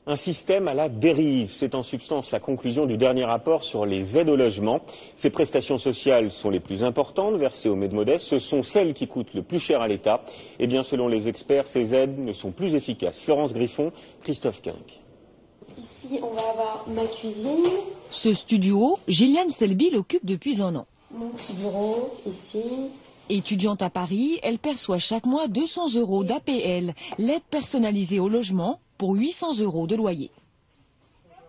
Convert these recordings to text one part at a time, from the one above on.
Un système à la dérive, c'est en substance la conclusion du dernier rapport sur les aides au logement. Ces prestations sociales sont les plus importantes versées aux ménages modestes, ce sont celles qui coûtent le plus cher à l'État. Eh bien, selon les experts, ces aides ne sont plus efficaces. Florence Griffon, Christophe Quinck. Ici, on va avoir ma cuisine. Ce studio, Gilliane Selby l'occupe depuis un an. Mon petit bureau, ici. Étudiante à Paris, elle perçoit chaque mois 200 € d'APL, l'aide personnalisée au logement, pour 800 € de loyer.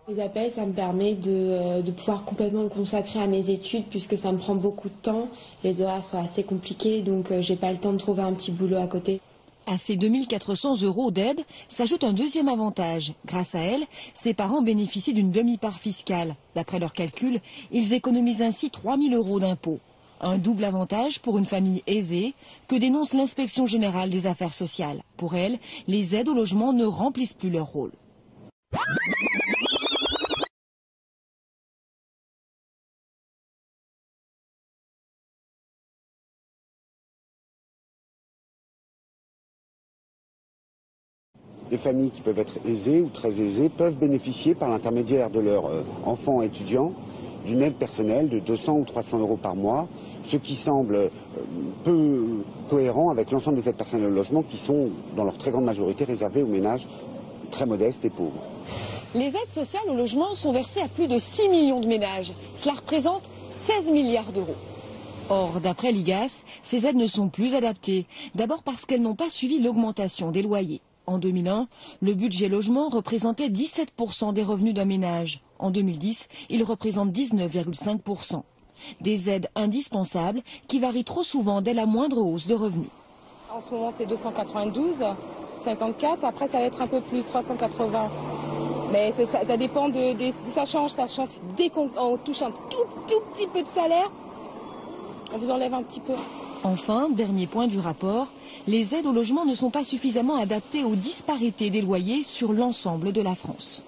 Les APL, ça me permet de pouvoir complètement me consacrer à mes études puisque ça me prend beaucoup de temps. Les horaires sont assez compliqués, donc j'ai pas le temps de trouver un petit boulot à côté. À ces 2400 € d'aide s'ajoute un deuxième avantage. Grâce à elle, ses parents bénéficient d'une demi-part fiscale. D'après leurs calculs, ils économisent ainsi 3000 € d'impôts. Un double avantage pour une famille aisée que dénonce l'inspection générale des affaires sociales. Pour elle, les aides au logement ne remplissent plus leur rôle. Des familles qui peuvent être aisées ou très aisées peuvent bénéficier par l'intermédiaire de leurs enfants étudiants d'une aide personnelle de 200 ou 300 € par mois, ce qui semble peu cohérent avec l'ensemble des aides personnelles au logement qui sont, dans leur très grande majorité, réservées aux ménages très modestes et pauvres. Les aides sociales au logement sont versées à plus de 6 millions de ménages. Cela représente 16 milliards d'euros. Or, d'après l'IGAS, ces aides ne sont plus adaptées. D'abord parce qu'elles n'ont pas suivi l'augmentation des loyers. En 2001, le budget logement représentait 17% des revenus d'un ménage. En 2010, il représente 19,5%. Des aides indispensables qui varient trop souvent dès la moindre hausse de revenus. En ce moment, c'est 292, 54. Après, ça va être un peu plus, 380. Mais ça dépend ça change. Dès qu'on touche un tout petit peu de salaire, on vous enlève un petit peu. Enfin, dernier point du rapport, les aides au logement ne sont pas suffisamment adaptées aux disparités des loyers sur l'ensemble de la France.